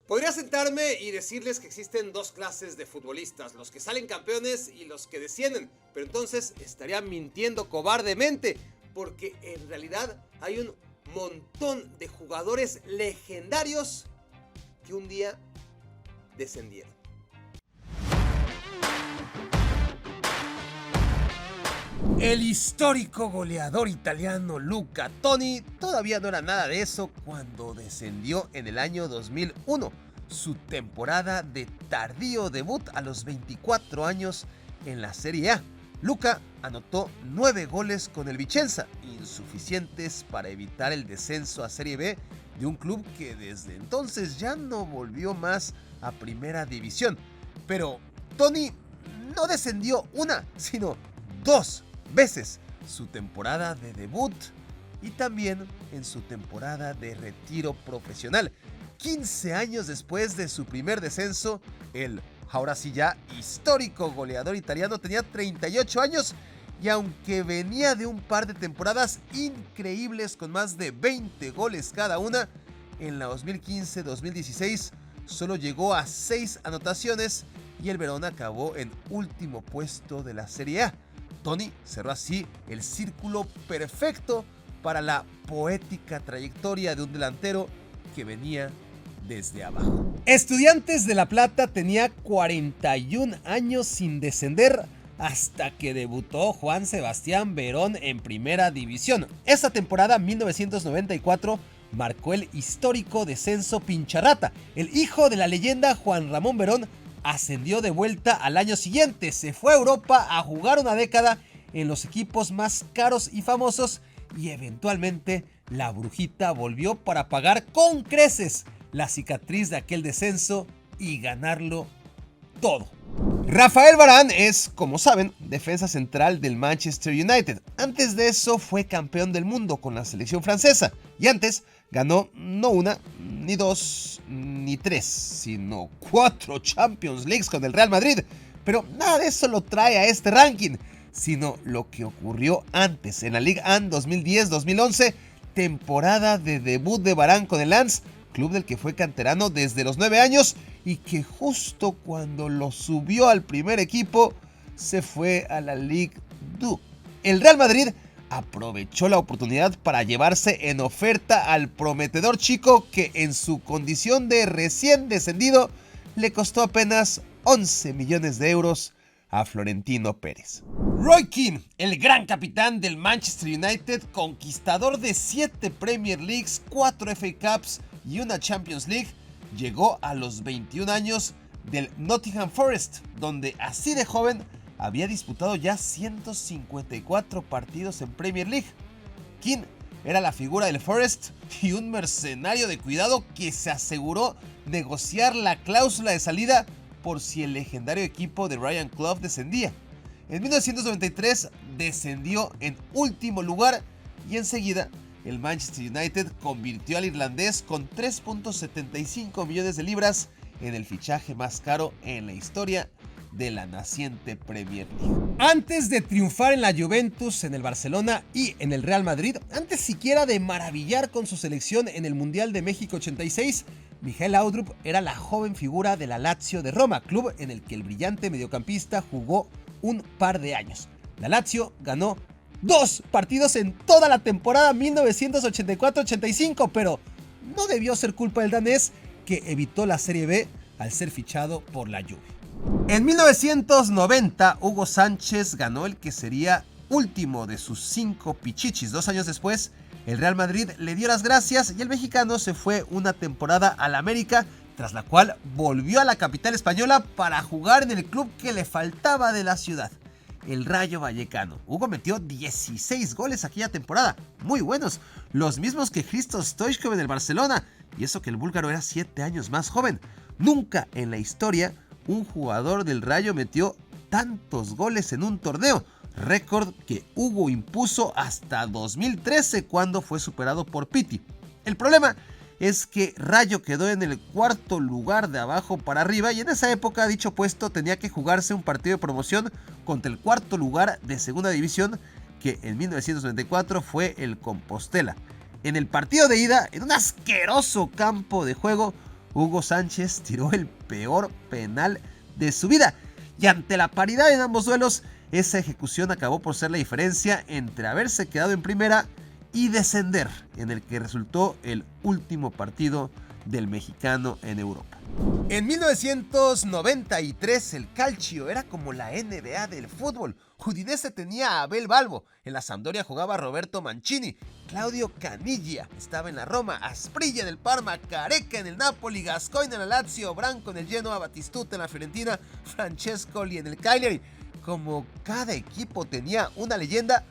Podría sentarme y decirles que existen dos clases de futbolistas, los que salen campeones y los que descienden, pero entonces estaría mintiendo cobardemente, porque en realidad hay un montón de jugadores legendarios que un día descendieron. El histórico goleador italiano Luca Toni todavía no era nada de eso cuando descendió en el año 2001, su temporada de tardío debut a los 24 años en la Serie A. Luca anotó 9 goles con el Vicenza, insuficientes para evitar el descenso a Serie B de un club que desde entonces ya no volvió más a Primera División. Pero Toni no descendió una, sino 2 veces, su temporada de debut y también en su temporada de retiro profesional. 15 años después de su primer descenso, el ahora sí ya histórico goleador italiano tenía 38 años y aunque venía de un par de temporadas increíbles con más de 20 goles cada una, en la 2015-2016 solo llegó a 6 anotaciones y el Verona acabó en último puesto de la Serie A. Toni cerró así el círculo perfecto para la poética trayectoria de un delantero que venía desde abajo. Estudiantes de La Plata tenía 41 años sin descender hasta que debutó Juan Sebastián Verón en Primera División. Esta temporada, 1994, marcó el histórico descenso Pincharrata. El hijo de la leyenda Juan Ramón Verón ascendió de vuelta al año siguiente, se fue a Europa a jugar una década en los equipos más caros y famosos y eventualmente la Brujita volvió para pagar con creces la cicatriz de aquel descenso y ganarlo todo. Rafael Varane es, como saben, defensa central del Manchester United. Antes de eso fue campeón del mundo con la selección francesa y antes ganó no una, ni dos, ni tres, sino 4 Champions Leagues con el Real Madrid. Pero nada de eso lo trae a este ranking, sino lo que ocurrió antes en la Ligue 1 2010-2011, temporada de debut de Varane con el Lens, club del que fue canterano desde los 9 años y que justo cuando lo subió al primer equipo se fue a la Ligue 2. El Real Madrid aprovechó la oportunidad para llevarse en oferta al prometedor chico que en su condición de recién descendido le costó apenas 11 millones de euros a Florentino Pérez. Roy Keane, el gran capitán del Manchester United, conquistador de 7 Premier Leagues, 4 FA Cups y una Champions League, llegó a los 21 años del Nottingham Forest, donde así de joven había disputado ya 154 partidos en Premier League. Keane era la figura del Forest y un mercenario de cuidado que se aseguró negociar la cláusula de salida por si el legendario equipo de Ryan Clough descendía. En 1993 descendió en último lugar y enseguida el Manchester United convirtió al irlandés con 3.75 millones de libras en el fichaje más caro en la historia de la naciente Premier League. Antes de triunfar en la Juventus, en el Barcelona y en el Real Madrid, antes siquiera de maravillar con su selección en el Mundial de México 86, Michael Laudrup era la joven figura de la Lazio de Roma, club en el que el brillante mediocampista jugó un par de años. La Lazio ganó 2 partidos en toda la temporada 1984-85, pero no debió ser culpa del danés, que evitó la Serie B al ser fichado por la Juve. En 1990, Hugo Sánchez ganó el que sería último de sus 5 pichichis. 2 años después, el Real Madrid le dio las gracias y el mexicano se fue una temporada al América, tras la cual volvió a la capital española para jugar en el club que le faltaba de la ciudad, el Rayo Vallecano. Hugo metió 16 goles aquella temporada, muy buenos, los mismos que Hristo Stoichkov en el Barcelona, y eso que el búlgaro era 7 años más joven. Nunca en la historia un jugador del Rayo metió tantos goles en un torneo, récord que Hugo impuso hasta 2013 cuando fue superado por Pitti. El problema es que Rayo quedó en el 4º lugar de abajo para arriba y en esa época dicho puesto tenía que jugarse un partido de promoción contra el 4º lugar de segunda división, que en 1994 fue el Compostela. En el partido de ida, en un asqueroso campo de juego, Hugo Sánchez tiró el peor penal de su vida. Y ante la paridad en ambos duelos, esa ejecución acabó por ser la diferencia entre haberse quedado en primera y descender, en el que resultó el último partido del mexicano en Europa. En 1993 el calcio era como la NBA del fútbol. Udinese tenía a Abel Balbo, en la Sampdoria jugaba Roberto Mancini, Claudio Caniggia estaba en la Roma, Asprilla en el Parma, Careca en el Napoli, Gascoigne en el Lazio, Branco en el Genoa, Batistuta en la Fiorentina, Francescoli en el Cagliari. Como cada equipo tenía una leyenda,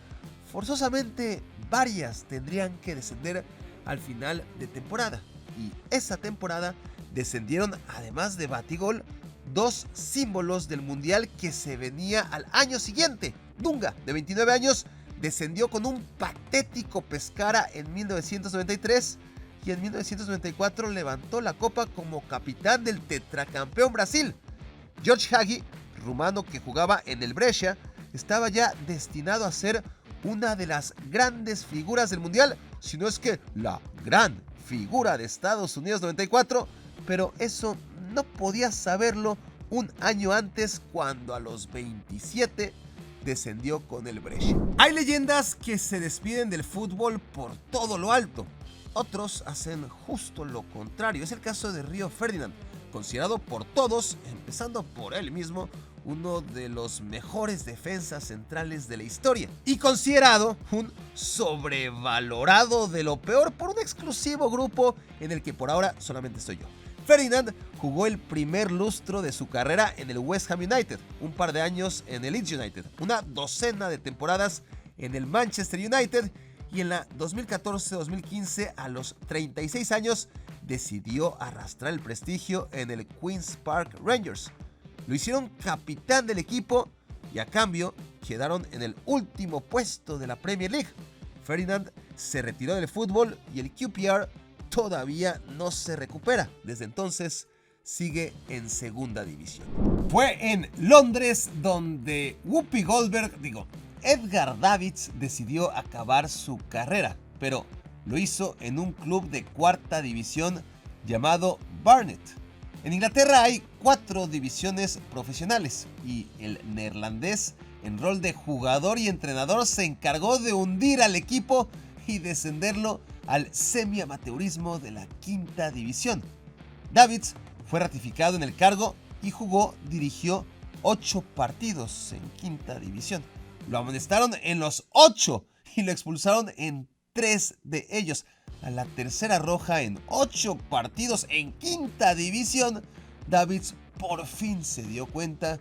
forzosamente varias tendrían que descender al final de temporada. Y esa temporada descendieron, además de Batigol, dos símbolos del mundial que se venía al año siguiente. Dunga, de 29 años, descendió con un patético Pescara en 1993 y en 1994 levantó la copa como capitán del tetracampeón Brasil. George Hagi, rumano que jugaba en el Brescia, estaba ya destinado a ser una de las grandes figuras del mundial, si no es que la gran figura de Estados Unidos 94, pero eso no podía saberlo un año antes, cuando a los 27 descendió con el Brescia. Hay leyendas que se despiden del fútbol por todo lo alto, otros hacen justo lo contrario. Es el caso de Río Ferdinand, considerado por todos, empezando por él mismo, uno de los mejores defensas centrales de la historia y considerado un sobrevalorado de lo peor por un exclusivo grupo en el que por ahora solamente estoy yo. Ferdinand jugó el primer lustro de su carrera en el West Ham United, un par de años en el Leeds United, una docena de temporadas en el Manchester United y en la 2014-2015, a los 36 años, decidió arrastrar el prestigio en el Queen's Park Rangers. Lo hicieron capitán del equipo y a cambio quedaron en el último puesto de la Premier League. Ferdinand se retiró del fútbol y el QPR todavía no se recupera. Desde entonces sigue en segunda división. Fue en Londres donde Edgar Davids decidió acabar su carrera, pero lo hizo en un club de cuarta división llamado Barnet. En Inglaterra hay 4 divisiones profesionales y el neerlandés, en rol de jugador y entrenador, se encargó de hundir al equipo y descenderlo al semi-amateurismo de la quinta división. Davids fue ratificado en el cargo y dirigió 8 partidos en quinta división. Lo amonestaron en los 8 y lo expulsaron en 3 de ellos. A la tercera roja en 8 partidos en quinta división, Davids por fin se dio cuenta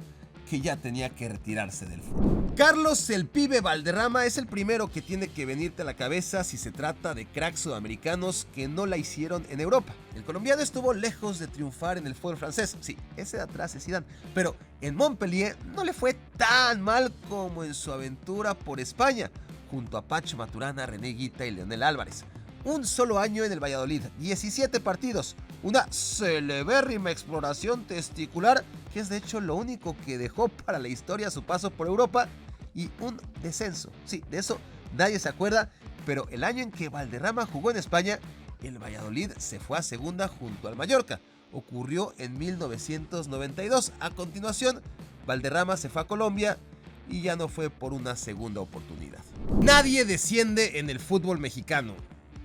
que ya tenía que retirarse del fútbol. Carlos el Pibe Valderrama es el primero que tiene que venirte a la cabeza si se trata de cracks sudamericanos que no la hicieron en Europa. El colombiano estuvo lejos de triunfar en el fútbol francés, sí, ese de atrás es Zidane, pero en Montpellier no le fue tan mal como en su aventura por España, junto a Pacho Maturana, René Guita y Leonel Álvarez. Un solo año en el Valladolid, 17 partidos, una celebérrima exploración testicular, que es de hecho lo único que dejó para la historia su paso por Europa, y un descenso. Sí, de eso nadie se acuerda, pero el año en que Valderrama jugó en España, el Valladolid se fue a segunda junto al Mallorca. Ocurrió en 1992. A continuación, Valderrama se fue a Colombia y ya no fue por una segunda oportunidad. Nadie desciende en el fútbol mexicano,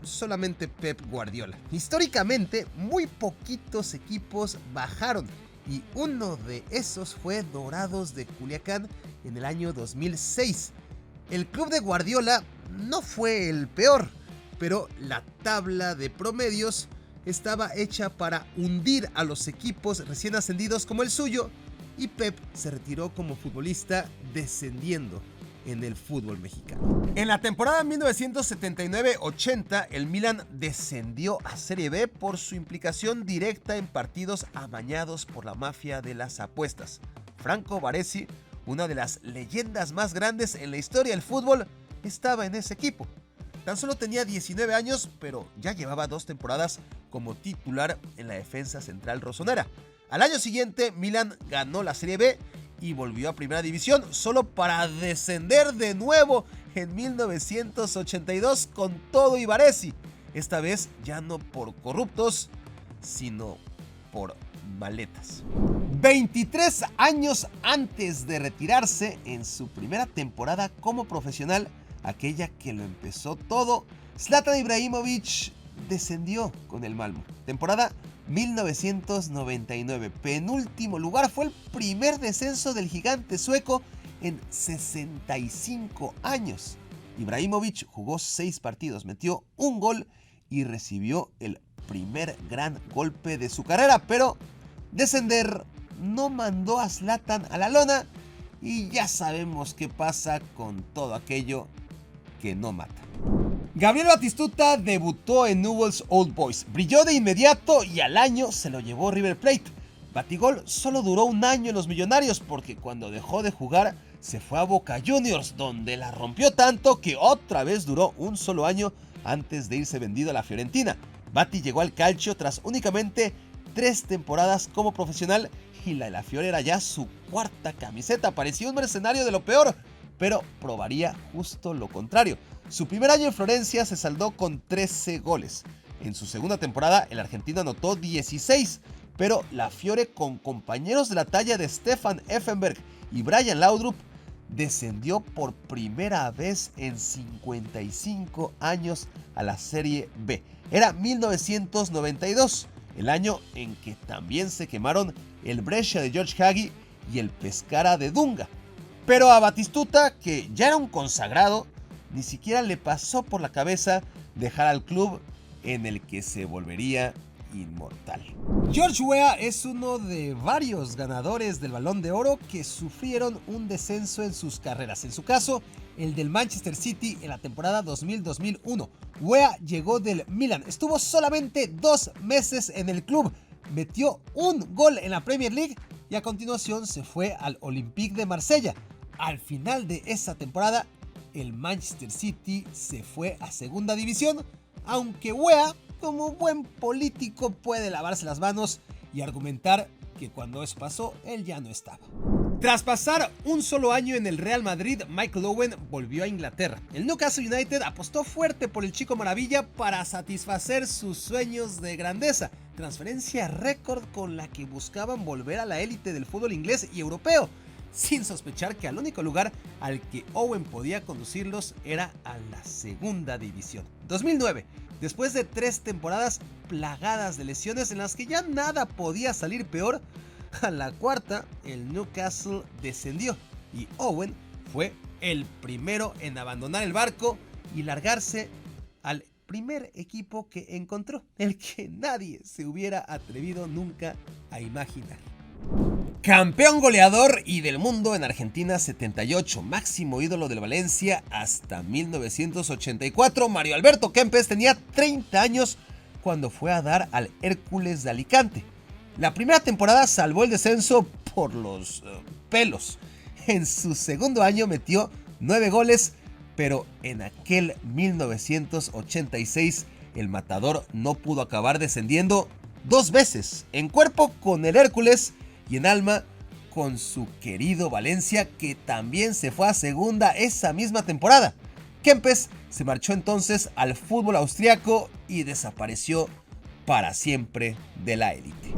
solamente Pep Guardiola. Históricamente, muy poquitos equipos bajaron y uno de esos fue Dorados de Culiacán en el año 2006. El club de Guardiola no fue el peor, pero la tabla de promedios estaba hecha para hundir a los equipos recién ascendidos como el suyo, y Pep se retiró como futbolista descendiendo en el fútbol mexicano. En la temporada 1979-80, el Milan descendió a Serie B por su implicación directa en partidos amañados por la mafia de las apuestas. Franco Baresi, una de las leyendas más grandes en la historia del fútbol, estaba en ese equipo. Tan solo tenía 19 años, pero ya llevaba 2 temporadas como titular en la defensa central rosonera. Al año siguiente, Milan ganó la Serie B y volvió a Primera División, solo para descender de nuevo en 1982 con todo y Baresi. Esta vez ya no por corruptos, sino por maletas. 23 años antes de retirarse, en su primera temporada como profesional, aquella que lo empezó todo, Zlatan Ibrahimović descendió con el Malmö. Temporada 1999, penúltimo lugar, fue el primer descenso del gigante sueco en 65 años. Ibrahimović jugó 6 partidos, metió un gol y recibió el primer gran golpe de su carrera, pero descender no mandó a Zlatan a la lona y ya sabemos qué pasa con todo aquello que no mata. Gabriel Batistuta debutó en Newell's Old Boys, brilló de inmediato y al año se lo llevó River Plate. Batigol solo duró un año en los Millonarios porque cuando dejó de jugar se fue a Boca Juniors, donde la rompió tanto que otra vez duró un solo año antes de irse vendido a la Fiorentina. Bati llegó al calcio tras únicamente 3 temporadas como profesional y la Fiore era ya su 4ª camiseta. Parecía un mercenario de lo peor, pero probaría justo lo contrario. Su primer año en Florencia se saldó con 13 goles. En su segunda temporada el argentino anotó 16, pero la Fiore, con compañeros de la talla de Stefan Effenberg y Brian Laudrup, descendió por primera vez en 55 años a la Serie B. Era 1992, el año en que también se quemaron el Brescia de George Hagi y el Pescara de Dunga. Pero a Batistuta, que ya era un consagrado, ni siquiera le pasó por la cabeza dejar al club en el que se volvería inmortal. George Weah es uno de varios ganadores del Balón de Oro que sufrieron un descenso en sus carreras. En su caso, el del Manchester City en la temporada 2000-2001. Weah llegó del Milan, estuvo solamente 2 meses en el club, metió un gol en la Premier League y a continuación se fue al Olympique de Marsella. Al final de esa temporada, el Manchester City se fue a segunda división, aunque Weah, como buen político, puede lavarse las manos y argumentar que cuando eso pasó, él ya no estaba. Tras pasar un solo año en el Real Madrid, Michael Owen volvió a Inglaterra. El Newcastle United apostó fuerte por el chico maravilla para satisfacer sus sueños de grandeza. Transferencia récord con la que buscaban volver a la élite del fútbol inglés y europeo, sin sospechar que al único lugar al que Owen podía conducirlos era a la segunda división. 2009, después de 3 temporadas plagadas de lesiones en las que ya nada podía salir peor, a la 4ª el Newcastle descendió y Owen fue el primero en abandonar el barco y largarse al primer equipo que encontró, el que nadie se hubiera atrevido nunca a imaginar. Campeón goleador y del mundo en Argentina 78, máximo ídolo del Valencia hasta 1984, Mario Alberto Kempes tenía 30 años cuando fue a dar al Hércules de Alicante. La primera temporada salvó el descenso por los pelos. En su segundo año metió 9 goles, pero en aquel 1986 el matador no pudo acabar descendiendo 2 veces, en cuerpo con el Hércules y en alma con su querido Valencia, que también se fue a segunda esa misma temporada. Kempes se marchó entonces al fútbol austriaco y desapareció para siempre de la élite.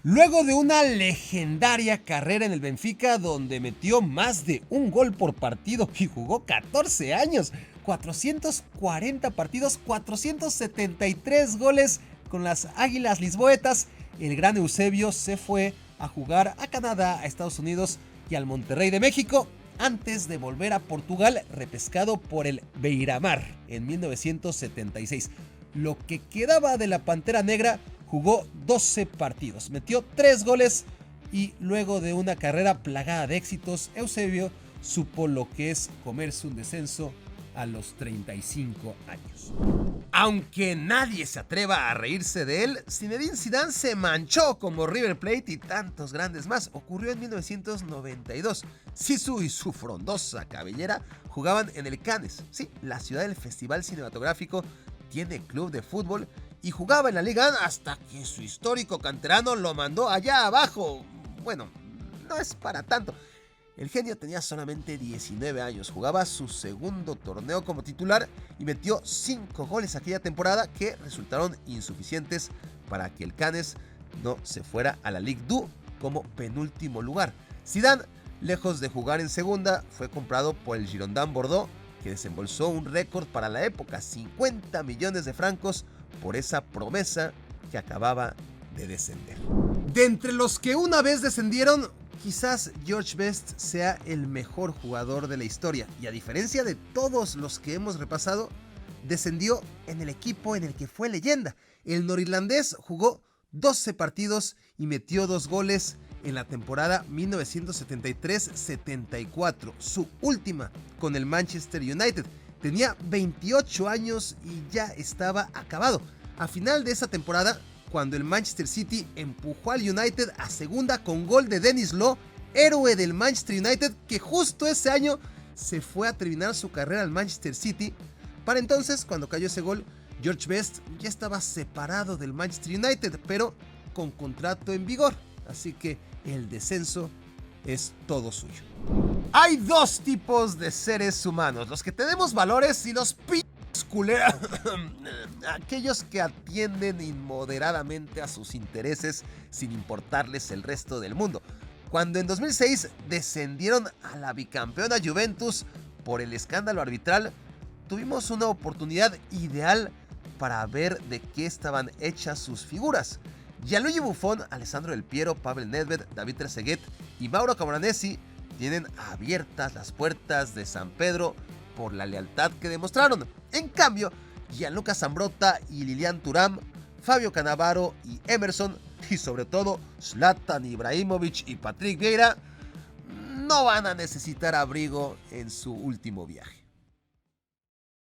Luego de una legendaria carrera en el Benfica, donde metió más de un gol por partido y jugó 14 años, 440 partidos, 473 goles con las Águilas Lisboetas, el gran Eusebio se fue a jugar a Canadá, a Estados Unidos y al Monterrey de México, antes de volver a Portugal, repescado por el Beira-Mar en 1976. Lo que quedaba de la Pantera Negra, jugó 12 partidos, metió 3 goles y luego de una carrera plagada de éxitos, Eusebio supo lo que es comerse un descenso a los 35 años. Aunque nadie se atreva a reírse de él, Zinedine Zidane se manchó como River Plate y tantos grandes más. Ocurrió en 1992. Zizou y su frondosa cabellera jugaban en el Cannes. Sí, la ciudad del festival cinematográfico tiene club de fútbol y jugaba en la Liga 1 hasta que su histórico canterano lo mandó allá abajo. Bueno, no es para tanto. El genio tenía solamente 19 años, jugaba su segundo torneo como titular y metió 5 goles aquella temporada que resultaron insuficientes para que el Cannes no se fuera a la Ligue 2 como penúltimo lugar. Zidane, lejos de jugar en segunda, fue comprado por el Girondin Bordeaux, que desembolsó un récord para la época, 50 millones de francos, por esa promesa que acababa de descender. De entre los que una vez descendieron, quizás George Best sea el mejor jugador de la historia, y a diferencia de todos los que hemos repasado, descendió en el equipo en el que fue leyenda. El norirlandés jugó 12 partidos y metió 2 goles en la temporada 1973-74, su última con el Manchester United. Tenía 28 años y ya estaba acabado. A final de esa temporada, cuando el Manchester City empujó al United a segunda con gol de Denis Law, héroe del Manchester United, que justo ese año se fue a terminar su carrera al Manchester City. Para entonces, cuando cayó ese gol, George Best ya estaba separado del Manchester United, pero con contrato en vigor, así que el descenso es todo suyo. Hay dos tipos de seres humanos: los que tenemos valores y los culeros, aquellos que atienden inmoderadamente a sus intereses sin importarles el resto del mundo. Cuando en 2006 descendieron a la bicampeona Juventus por el escándalo arbitral, tuvimos una oportunidad ideal para ver de qué estaban hechas sus figuras. Gianluigi Buffon, Alessandro Del Piero, Pavel Nedved, David Trezeguet y Mauro Camoranesi tienen abiertas las puertas de San Pedro por la lealtad que demostraron. En cambio, Gianluca Zambrotta y Lilian Thuram, Fabio Cannavaro y Emerson, y sobre todo Zlatan Ibrahimovic y Patrick Vieira, no van a necesitar abrigo en su último viaje.